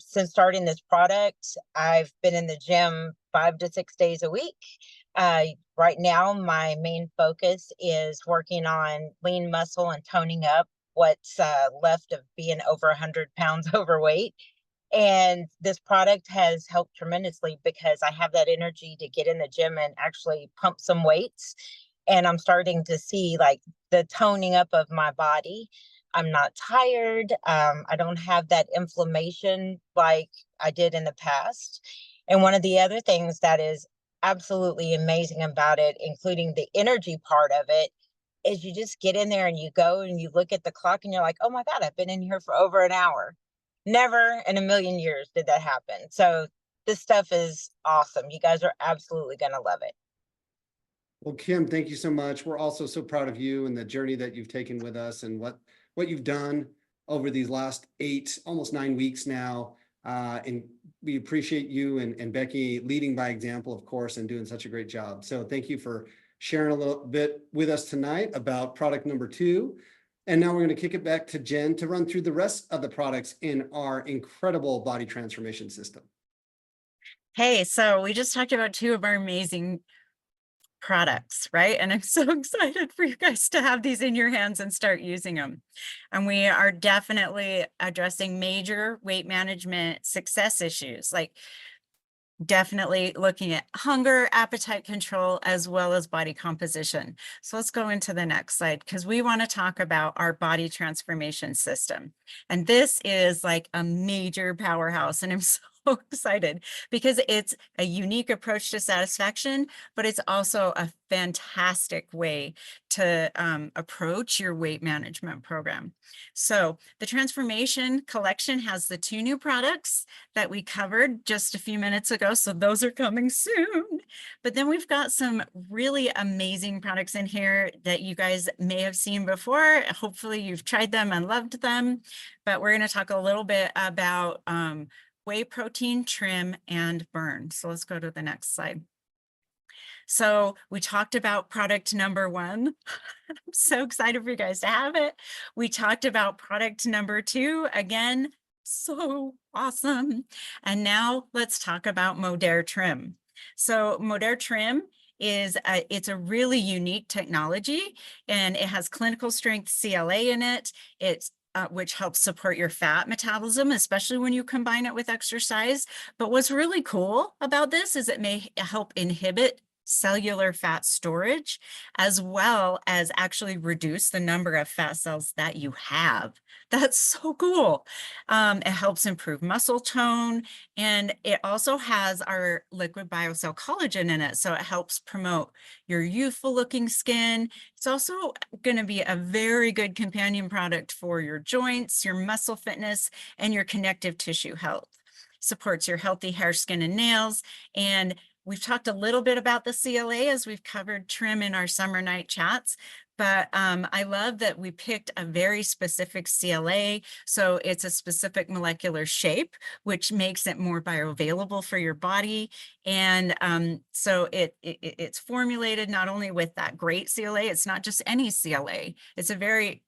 Since starting this product, I've been in the gym 5 to 6 days a week. Right now, my main focus is working on lean muscle and toning up what's left of being over 100 pounds overweight. And this product has helped tremendously because I have that energy to get in the gym and actually pump some weights. And I'm starting to see like the toning up of my body. I'm not tired. I don't have that inflammation like I did in the past. And one of the other things that is absolutely amazing about it, including the energy part of it, is you just get in there and you go and you look at the clock and you're like, oh my God, I've been in here for over an hour. Never in a million years did that happen. So this stuff is awesome. You guys are absolutely going to love it. Well, Kim, thank you so much. We're also so proud of you and the journey that you've taken with us and what you've done over these last 8, almost 9 weeks now. And we appreciate you and Becky leading by example, of course, and doing such a great job. So thank you for sharing a little bit with us tonight about product number 2. And now we're going to kick it back to Jen to run through the rest of the products in our incredible body transformation system. Hey, so we just talked about 2 of our amazing products, right? And I'm so excited for you guys to have these in your hands and start using them. And we are definitely addressing major weight management success issues, like definitely looking at hunger, appetite control, as well as body composition. So let's go into the next slide because we want to talk about our body transformation system. And this is like a major powerhouse, and I'm so excited because it's a unique approach to satisfaction, but it's also a fantastic way to approach your weight management program. So the transformation collection has the 2 new products that we covered just a few minutes ago. So those are coming soon. But then we've got some really amazing products in here that you guys may have seen before. Hopefully you've tried them and loved them. But we're going to talk a little bit about whey protein, trim, and burn. So let's go to the next slide. So we talked about product number 1. I'm so excited for you guys to have it. We talked about product number 2. Again, so awesome. And now let's talk about Modere trim. So Modere trim is it's a really unique technology, and it has clinical strength CLA in it. It's which helps support your fat metabolism, especially when you combine it with exercise. But what's really cool about this is it may help inhibit cellular fat storage, as well as actually reduce the number of fat cells that you have. That's so cool. It helps improve muscle tone, and it also has our liquid biocell collagen in it. So it helps promote your youthful looking skin. It's also going to be a very good companion product for your joints, your muscle fitness, and your connective tissue health. Supports your healthy hair, skin, and nails. And we've talked a little bit about the CLA as we've covered trim in our summer night chats, but I love that we picked a very specific CLA. So it's a specific molecular shape, which makes it more bioavailable for your body. And so it's formulated not only with that great CLA, it's not just any CLA, it's a very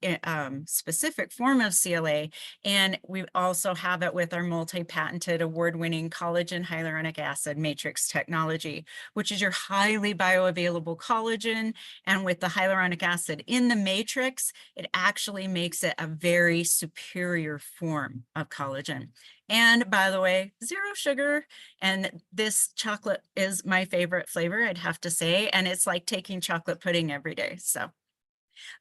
specific form of CLA. And we also have it with our multi-patented award-winning collagen hyaluronic acid matrix technology, which is your highly bioavailable collagen. And with the hyaluronic acid in the matrix, it actually makes it a very superior form of collagen. And by the way, 0 sugar. And this chocolate is my favorite flavor, I'd have to say. And it's like taking chocolate pudding every day. So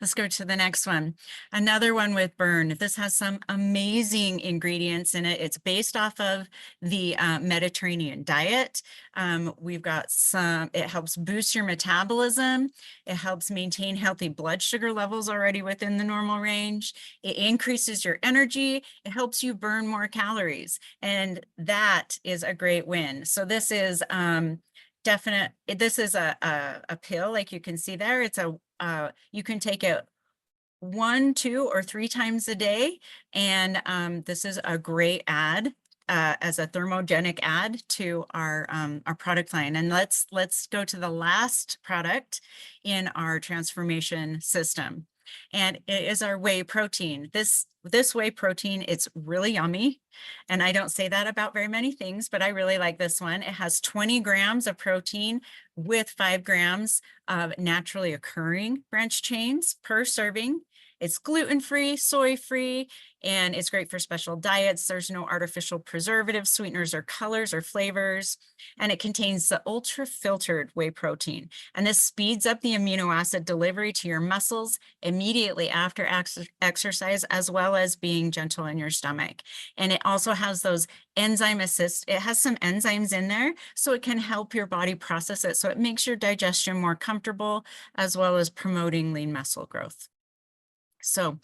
let's go to the next one. Another one with burn. This has some amazing ingredients in it. It's based off of the Mediterranean diet. We've got it helps boost your metabolism. It helps maintain healthy blood sugar levels already within the normal range. It increases your energy. It helps you burn more calories. And that is a great win. So this is this is a pill, like you can see there. It's you can take it 1, 2, or 3 times a day. And this is a great ad as a thermogenic add to our product line. And let's go to the last product in our transformation system. And it is our whey protein. This whey protein, it's really yummy. And I don't say that about very many things, but I really like this one. It has 20 grams of protein with 5 grams of naturally occurring branched chains per serving. It's gluten-free, soy-free, and it's great for special diets. There's no artificial preservatives, sweeteners, or colors or flavors. And it contains the ultra-filtered whey protein. And this speeds up the amino acid delivery to your muscles immediately after exercise, as well as being gentle in your stomach. And it also has those enzyme assist. It has some enzymes in there, so it can help your body process it. So it makes your digestion more comfortable, as well as promoting lean muscle growth. So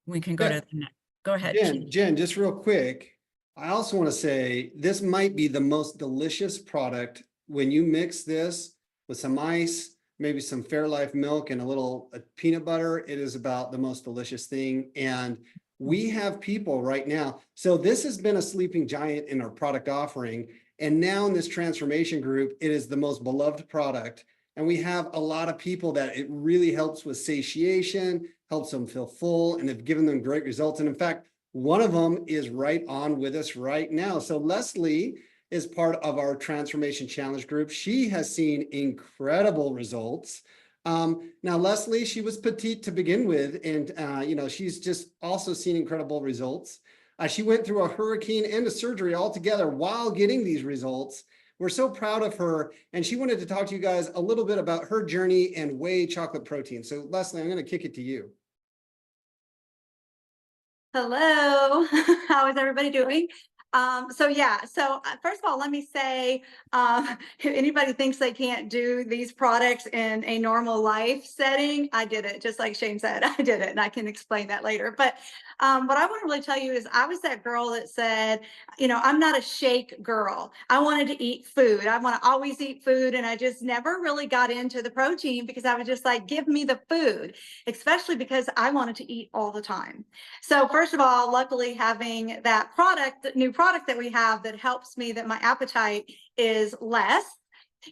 we can go to the next. Go ahead. Jen, just real quick. I also want to say this might be the most delicious product when you mix this with some ice, maybe some Fairlife milk and a little peanut butter, it is about the most delicious thing. And we have people right now. So this has been a sleeping giant in our product offering. And now in this transformation group, it is the most beloved product. And we have a lot of people that it really helps with satiation, helps them feel full, and have given them great results. And in fact, one of them is right on with us right now. So Leslie is part of our transformation challenge group. She has seen incredible results. Now, Leslie, she was petite to begin with, and she's just also seen incredible results. She went through a hurricane and a surgery all together while getting these results. We're so proud of her, and she wanted to talk to you guys a little bit about her journey and whey chocolate protein. So Leslie, I'm going to kick it to you. Hello, how is everybody doing? So first of all, let me say, if anybody thinks they can't do these products in a normal life setting, I did it, just like Shane said, I did it, and I can explain that later. But what I want to really tell you is I was that girl that said, I'm not a shake girl. I wanted to eat food. I want to always eat food, and I just never really got into the protein because I was just like, give me the food, especially because I wanted to eat all the time. So first of all, luckily having that new product that we have that helps me that my appetite is less.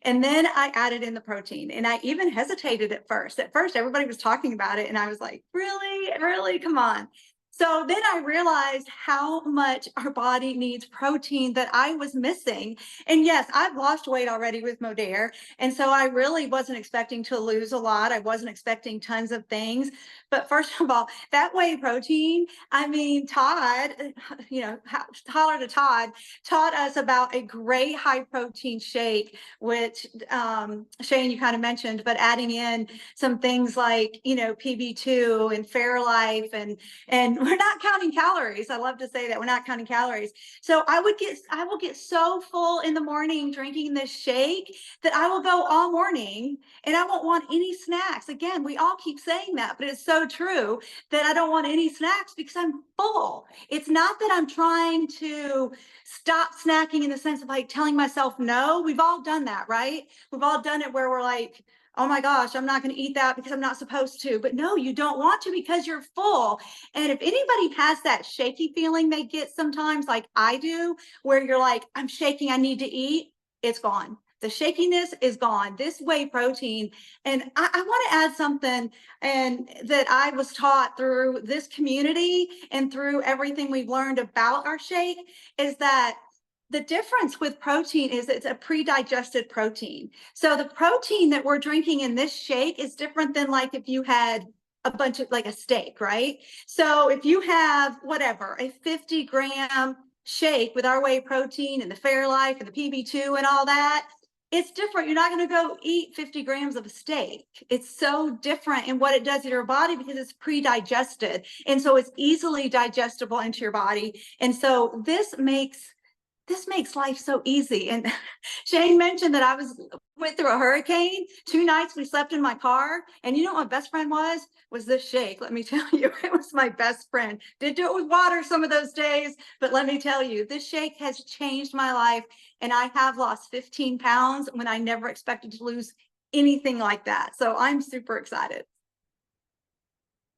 And then I added in the protein, and I even hesitated at first. At first, everybody was talking about it, and I was like, really, come on. So then I realized how much our body needs protein that I was missing. And yes, I've lost weight already with Modere. And so I really wasn't expecting to lose a lot. I wasn't expecting tons of things. But first of all, that whey protein, Todd, holler to Todd, taught us about a great high protein shake, which Shane, you kind of mentioned, but adding in some things like, PB2 and Fairlife and we're not counting calories. I love to say that we're not counting calories. So I will get so full in the morning drinking this shake that I will go all morning and I won't want any snacks. Again, we all keep saying that, but it's so true that I don't want any snacks because I'm full. It's not that I'm trying to stop snacking in the sense of like telling myself no. We've all done that, right? We've all done it where we're like, oh my gosh, I'm not going to eat that because I'm not supposed to. But no, you don't want to because you're full. And if anybody has that shaky feeling they get sometimes, like I do, where you're like, I'm shaking, I need to eat, it's gone. The shakiness is gone. This whey protein, and I want to add something and that I was taught through this community and through everything we've learned about our shake is that the difference with protein is it's a pre-digested protein. So the protein that we're drinking in this shake is different than like if you had a bunch of like a steak, right? So if you have whatever, a 50-gram shake with our whey protein and the Fairlife and the PB2 and all that, it's different. You're not going to go eat 50 grams of a steak. It's so different in what it does to your body because it's pre-digested. And so it's easily digestible into your body. And so this makes life so easy. And Shane mentioned that I went through a hurricane. 2 nights we slept in my car. And you know what my best friend was this shake. Let me tell you, it was my best friend. Did do it with water some of those days, but let me tell you, this shake has changed my life. And I have lost 15 pounds when I never expected to lose anything like that. So I'm super excited.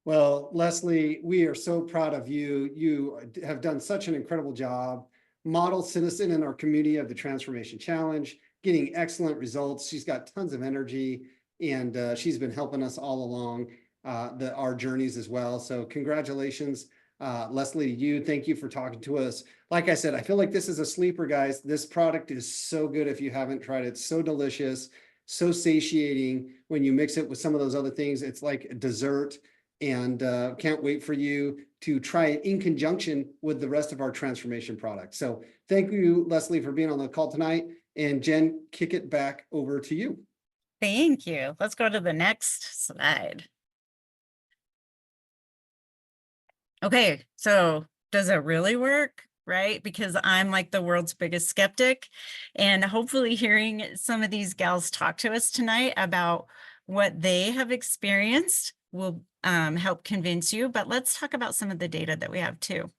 Well, Leslie, we are so proud of you. You have done such an incredible job. Model citizen in our community of the Transformation Challenge, getting excellent results. She's got tons of energy, and she's been helping us all along our journeys as well. So congratulations, Leslie, to you. Thank you for talking to us. Like I said, I feel like this is a sleeper, guys. This product is so good if you haven't tried it. It's so delicious, so satiating. When you mix it with some of those other things, it's like a dessert. And can't wait for you to try it in conjunction with the rest of our transformation products. So thank you, Leslie, for being on the call tonight. And Jen, kick it back over to you. Thank you. Let's go to the next slide. Okay, so does it really work? Right? Because I'm like the world's biggest skeptic, and hopefully hearing some of these gals talk to us tonight about what they have experienced will help convince you. But let's talk about some of the data that we have too.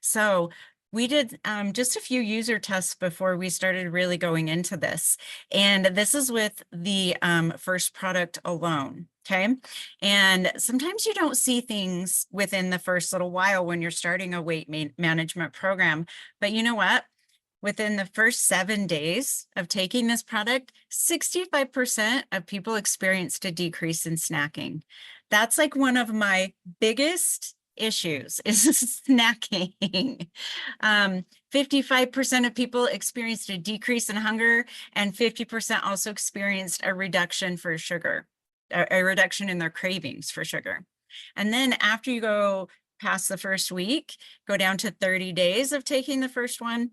So we did just a few user tests before we started really going into this. And this is with the first product alone. Okay. And sometimes you don't see things within the first little while when you're starting a weight management program. But you know what? Within the first 7 days of taking this product, 65% of people experienced a decrease in snacking. That's like one of my biggest issues is snacking. 55% of people experienced a decrease in hunger, and 50% also experienced a reduction for sugar, a reduction in their cravings for sugar. And then after you go past the first week, go down to 30 days of taking the first one,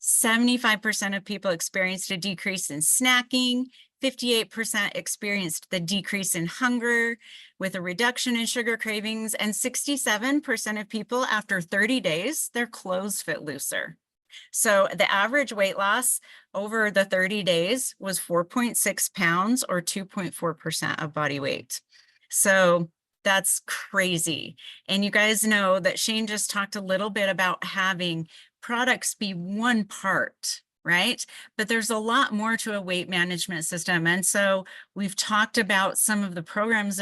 75% of people experienced a decrease in snacking, 58% experienced the decrease in hunger with a reduction in sugar cravings, and 67% of people after 30 days, their clothes fit looser. So the average weight loss over the 30 days was 4.6 pounds or 2.4% of body weight. So that's crazy. And you guys know that Shane just talked a little bit about having products be one part, right? But there's a lot more to a weight management system. And so we've talked about some of the programs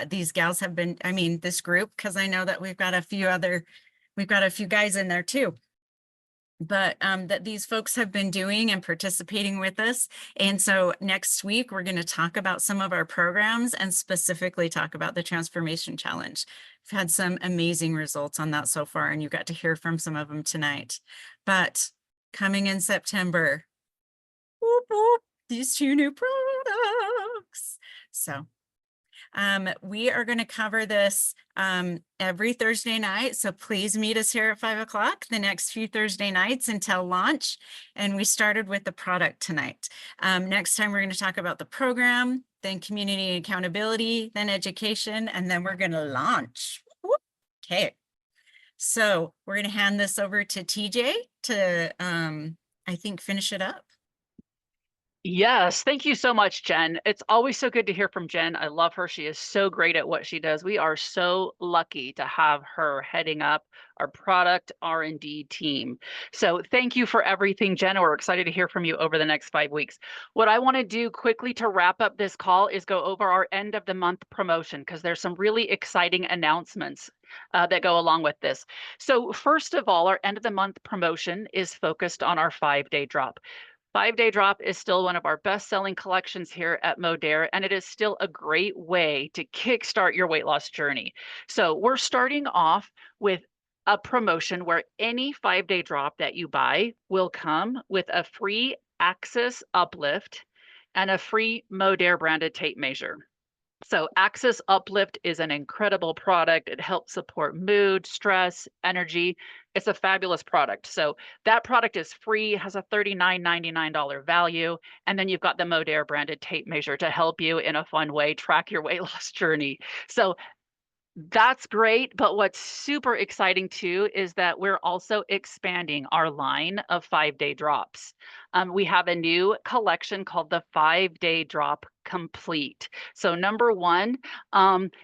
these gals have been, I mean, this group, because I know that we've got a few guys in there too. But that these folks have been doing and participating with us. And so next week, we're going to talk about some of our programs and specifically talk about the Transformation Challenge. We've had some amazing results on that so far, and you got to hear from some of them tonight. But coming in September, whoop, whoop, these 2 new products. So we are going to cover this every Thursday night. So please meet us here at 5 o'clock the next few Thursday nights until launch. And we started with the product tonight. Next time, we're going to talk about the program, then community and accountability, then education, and then we're going to launch. Okay. So we're going to hand this over to TJ to, I think, finish it up. Yes, thank you so much, Jen. It's always so good to hear from Jen. I love her. She is so great at what she does. We are so lucky to have her heading up our product R&D team. So thank you for everything, Jen. We're excited to hear from you over the next 5 weeks. What I want to do quickly to wrap up this call is go over our end of the month promotion, because there's some really exciting announcements that go along with this. So first of all, our end of the month promotion is focused on our 5-day drop. 5-day drop is still one of our best-selling collections here at Modere, and it is still a great way to kickstart your weight loss journey. So we're starting off with a promotion where any 5-day drop that you buy will come with a free Axis Uplift and a free Modere branded tape measure. So Axis Uplift is an incredible product. It helps support mood, stress, energy. It's a fabulous product. So that product is free, has a $39.99 value. And then you've got the Modere branded tape measure to help you in a fun way track your weight loss journey. So that's great, but what's super exciting too is that we're also expanding our line of 5-day drops. We have a new collection called the 5-day drop complete. So number one,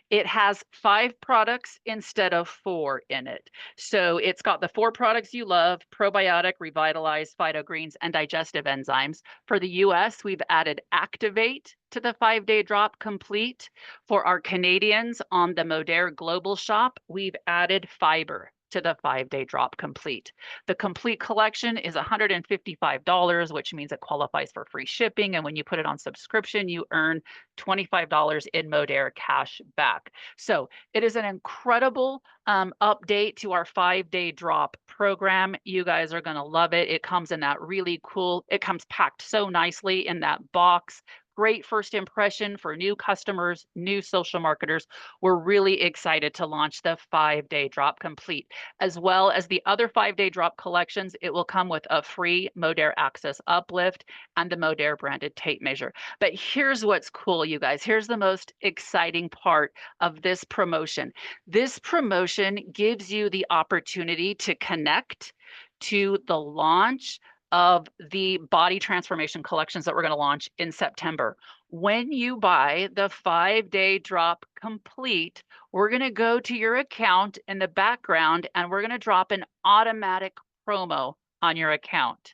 it has 5 products instead of 4 in it. So it's got the 4 products you love: probiotic, revitalize, phyto greens, and digestive enzymes. For the US, we've added Activate to the 5-day drop complete. For our Canadians on the Modere Global Shop, we've added fiber to the 5-day drop complete. The complete collection is $155, which means it qualifies for free shipping. And when you put it on subscription, you earn $25 in Modere cash back. So it is an incredible update to our 5-day drop program. You guys are going to love it. It comes in that really cool, it comes packed so nicely in that box. Great first impression for new customers, new social marketers. We're really excited to launch the 5-day drop complete. As well as the other 5-day drop collections, it will come with a free Modere Access Uplift and the Modere branded tape measure. But here's what's cool, you guys. Here's the most exciting part of this promotion. This promotion gives you the opportunity to connect to the launch of the body transformation collections that we're going to launch in September. When you buy the 5-day drop complete, we're going to go to your account in the background and we're going to drop an automatic promo on your account.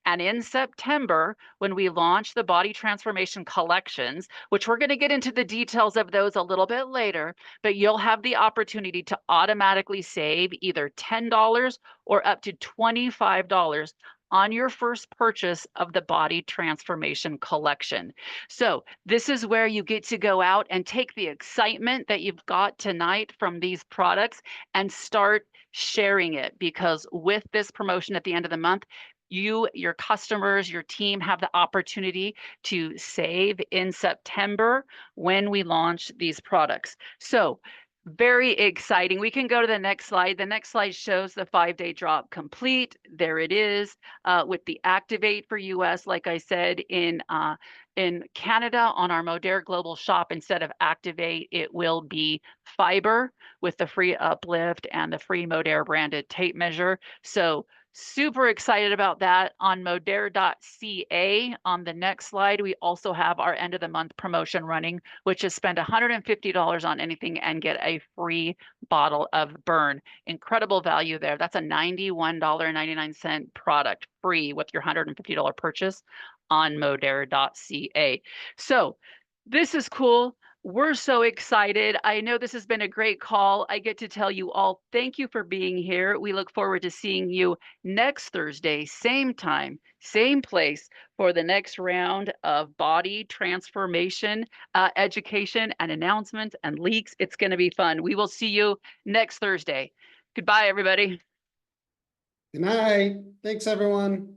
And in September, when we launch the body transformation collections, which we're going to get into the details of those a little bit later, but you'll have the opportunity to automatically save either $10 or up to $25 on your first purchase of the body transformation collection. So this is where you get to go out and take the excitement that you've got tonight from these products and start sharing it, because with this promotion at the end of the month, you, your customers, your team have the opportunity to save in September when we launch these products. So very exciting. We can go to the next slide. The next slide shows the 5-day drop complete. There it is with the activate for US. Like I said, in Canada on our Modere Global Shop, instead of activate, it will be fiber with the free uplift and the free Modere branded tape measure. So super excited about that. On modere.ca, on the next slide, we also have our end of the month promotion running, which is spend $150 on anything and get a free bottle of Burn. Incredible value there. That's a $91.99 product free with your $150 purchase on modere.ca. So this is cool. We're so excited. I know this has been a great call. I get to tell you all, thank you for being here. We look forward to seeing you next Thursday, same time, same place, for the next round of body transformation education and announcements and leaks. It's going to be fun. We will see you next Thursday. Goodbye, everybody. Good night. Thanks, everyone.